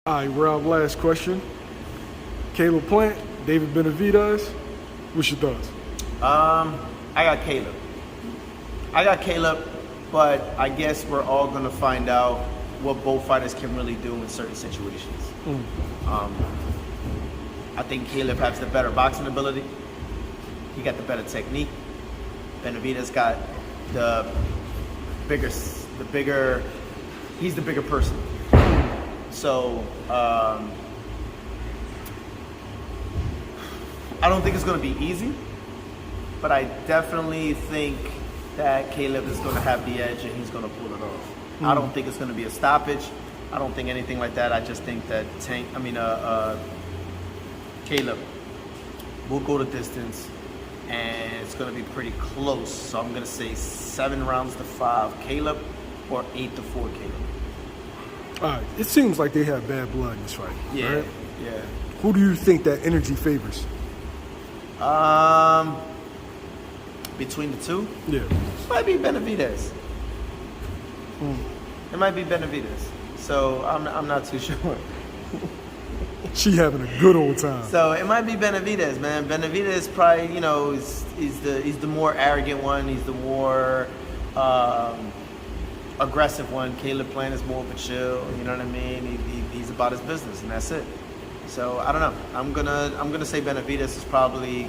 All right, Rob, last question. Caleb Plant, David Benavidez. What's your thoughts? I got Caleb, but I guess we're all going to find out what both fighters can really do in certain situations. I think Caleb has the better boxing ability. He got the better technique. Benavidez got he's the bigger person. So, I don't think it's going to be easy, but I definitely think that Caleb is going to have the edge and he's going to pull it off. I don't think it's going to be a stoppage. I don't think anything like that. I just think that Caleb will go the distance and it's going to be pretty close. So I'm going to say 7-5 Caleb or 8-4 Caleb. All right, it seems like they have bad blood in this fight. Yeah, right? yeah. Who do you think that energy favors? Between the two? Yeah. It might be Benavidez. It might be Benavidez. So I'm not too sure. She having a good old time. So it might be Benavidez, man. Benavidez probably, he's the more arrogant one. He's the more aggressive one. Caleb Plant is more of a chill. You know what I mean? He's about his business, and that's it. So I don't know. I'm gonna say Benavidez is probably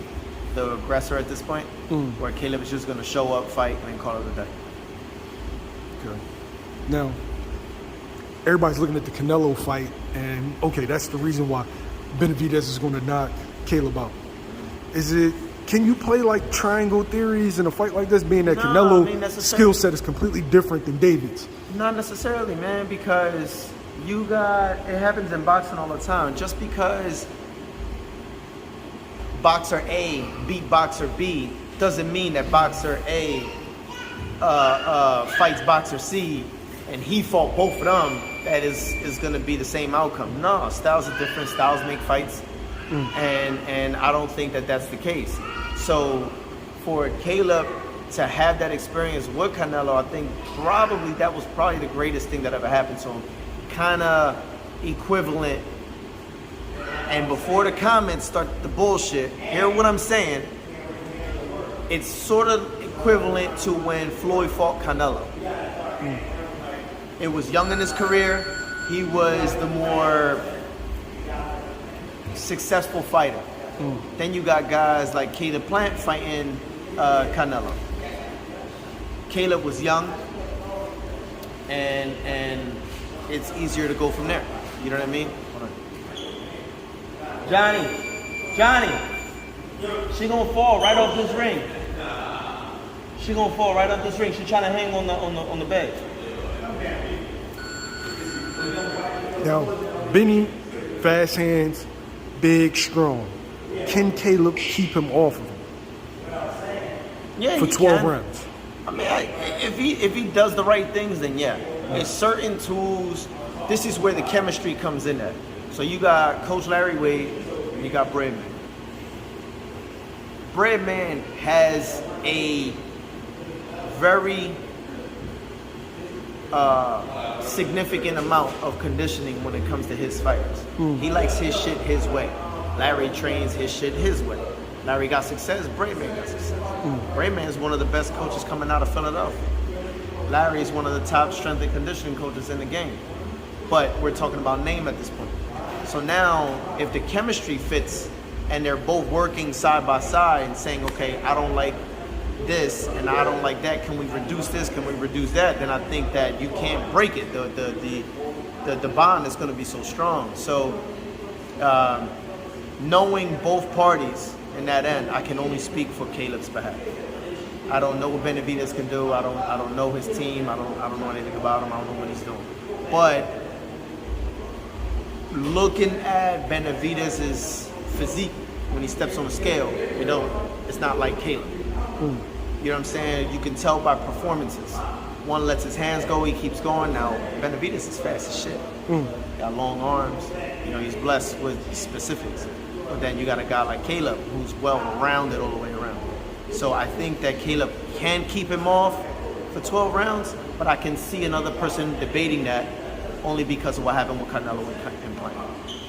the aggressor at this point, where Caleb is just gonna show up, fight, and then call it a day. Okay. Now, everybody's looking at the Canelo fight, and okay, that's the reason why Benavidez is going to knock Caleb out. Can you play like triangle theories in a fight like this, being that Canelo's skill set is completely different than David's? Not necessarily, man, because it happens in boxing all the time. Just because boxer A beat boxer B doesn't mean that boxer A fights boxer C and he fought both of them, that is going to be the same outcome. No, styles are different. Styles make fights. And I don't think that that's the case. So for Caleb to have that experience with Canelo, I think that was probably the greatest thing that ever happened to him. Kind of equivalent. And before the comments start the bullshit, hear what I'm saying. It's sort of equivalent to when Floyd fought Canelo. It was young in his career. He was the more successful fighter. Then you got guys like Caleb Plant fighting Canelo. Caleb was young, and it's easier to go from there. You know what I mean? Johnny, she gonna fall right off this ring. She gonna fall right off this ring. She trying to hang on the bed. Now, Benny, fast hands, big, strong. Can Caleb keep him off of him? Yeah, for 12 rounds. I mean, if he does the right things, then yeah. There's certain tools. This is where the chemistry comes in at. So you got Coach Larry Wade, and you got Breadman. Breadman has a very significant amount of conditioning when it comes to his fighters. He likes his shit his way. Larry trains his shit his way. Larry got success, Breadman got success. Breadman is one of the best coaches coming out of Philadelphia. Larry is one of the top strength and conditioning coaches in the game. But we're talking about name at this point. So now, if the chemistry fits and they're both working side by side and saying, okay, I don't like this and I don't like that, can we reduce this, can we reduce that, then I think that you can't break it. The bond is going to be so strong. So knowing both parties in that end, I can only speak for Caleb's behalf. I don't know what Benavidez can do. I don't know his team. I don't know anything about him. I don't know what he's doing. But looking at Benavidez's physique when he steps on the scale, it's not like Caleb. You know what I'm saying? You can tell by performances. One lets his hands go, he keeps going. Now, Benavidez is fast as shit. Got long arms. He's blessed with specifics. But then you got a guy like Caleb who's well-rounded all the way around. So I think that Caleb can keep him off for 12 rounds, but I can see another person debating that only because of what happened with Canelo and Plant.